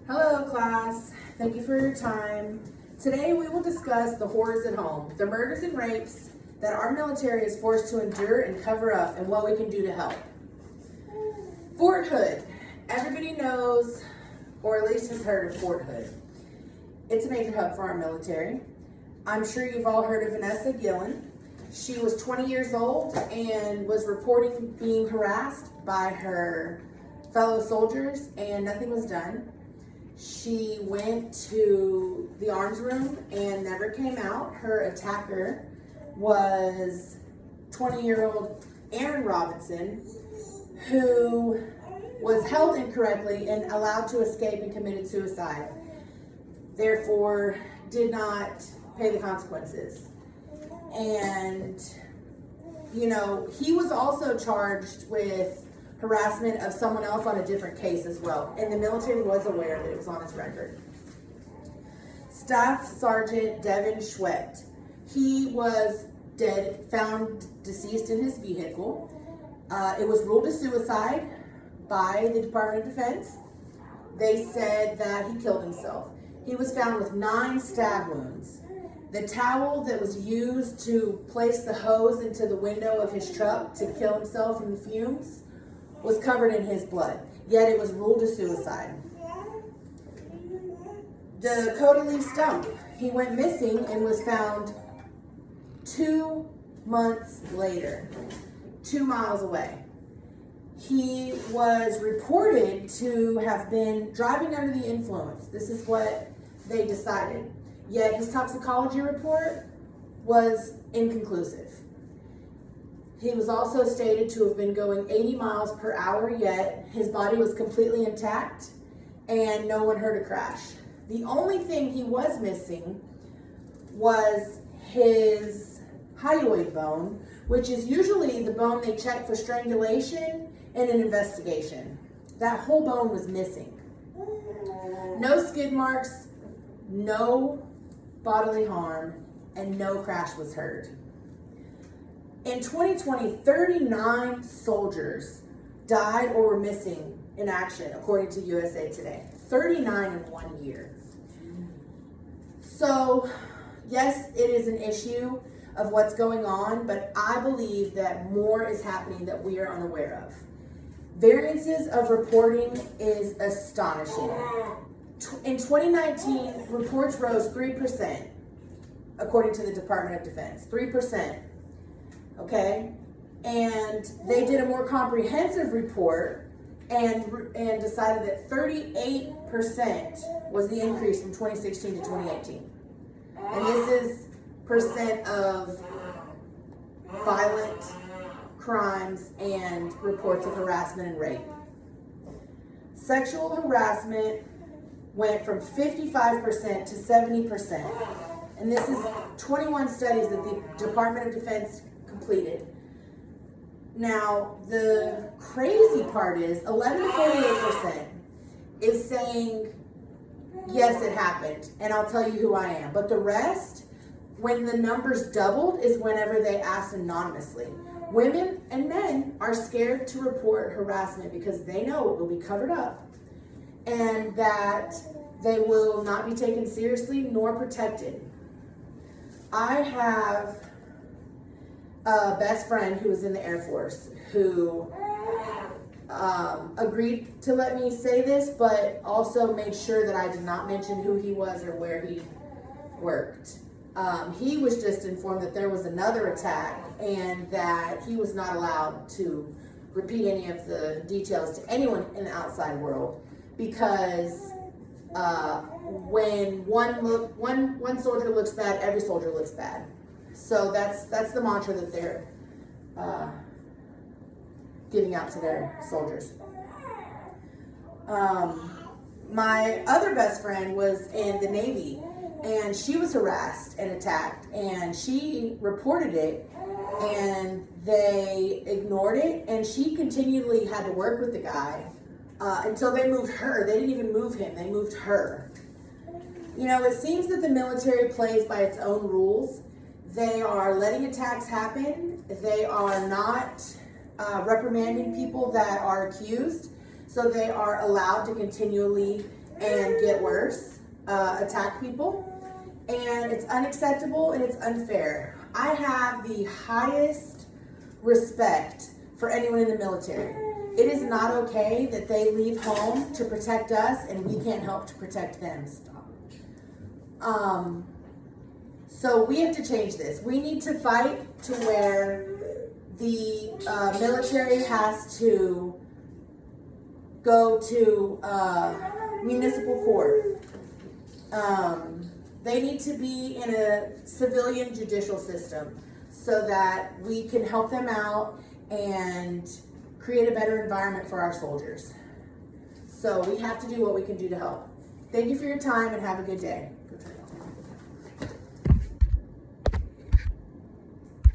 Hello class, thank you for your time. Today we will discuss the horrors at home, the murders and rapes that our military is forced to endure and cover up, and what we can do to help. Fort Hood, everybody knows, or at least has heard of Fort Hood. It's a major hub for our military. I'm sure you've all heard of Vanessa Gillen. She was 20 years old and was reporting being harassed by her fellow soldiers, and nothing was done. She went to the arms room and never came out. Her attacker was 20-year-old Aaron Robinson, who was held incorrectly and allowed to escape and committed suicide. Therefore, did not pay the consequences. And, he was also charged with harassment of someone else on a different case as well. And the military was aware that it was on his record. Staff Sergeant Devin Schwett, he was dead, found deceased in his vehicle. It was ruled a suicide by the Department of Defense. They said that he killed himself. He was found with 9 stab wounds. The towel that was used to place the hose into the window of his truck to kill himself from the fumes was covered in his blood, yet it was ruled a suicide. Dakota Lee Stump, he went missing and was found 2 months later, 2 miles away. He was reported to have been driving under the influence. This is what they decided. Yet his toxicology report was inconclusive. He was also stated to have been going 80 miles per hour, yet his body was completely intact and no one heard a crash. The only thing he was missing was his hyoid bone, which is usually the bone they check for strangulation in an investigation. That whole bone was missing. No skid marks, no bodily harm, and no crash was heard. In 2020, 39 soldiers died or were missing in action, according to USA Today. 39 in 1 year. So, yes, it is an issue of what's going on, but I believe that more is happening that we are unaware of. Variances of reporting is astonishing. In 2019, reports rose 3%, according to the Department of Defense. 3%. Okay? And they did a more comprehensive report and decided that 38% was the increase from 2016 to 2018. And this is percent of violent crimes and reports of harassment and rape. Sexual harassment went from 55% to 70%. And this is 21 studies that the Department of Defense completed. Now, the crazy part is 11 to 48% is saying, yes, it happened, and I'll tell you who I am. But the rest, when the numbers doubled, is whenever they asked anonymously. Women and men are scared to report harassment because they know it will be covered up and that they will not be taken seriously nor protected. I have a best friend who was in the Air Force who agreed to let me say this, but also made sure that I did not mention who he was or where he worked. He was just informed that there was another attack and that he was not allowed to repeat any of the details to anyone in the outside world because when one soldier looks bad, every soldier looks bad. So that's the mantra that they're giving out to their soldiers. My other best friend was in the Navy, and she was harassed and attacked, and she reported it, and they ignored it, and she continually had to work with the guy until they moved her. They didn't even move him, they moved her. It seems that the military plays by its own rules. They are letting attacks happen. They are not reprimanding people that are accused. So they are allowed to continually and get worse, attack people, and it's unacceptable and it's unfair. I have the highest respect for anyone in the military. It is not okay that they leave home to protect us and we can't help to protect them. So we have to change this. We need to fight to where the military has to go to municipal court. They need to be in a civilian judicial system so that we can help them out and create a better environment for our soldiers. So we have to do what we can do to help. Thank you for your time and have a good day.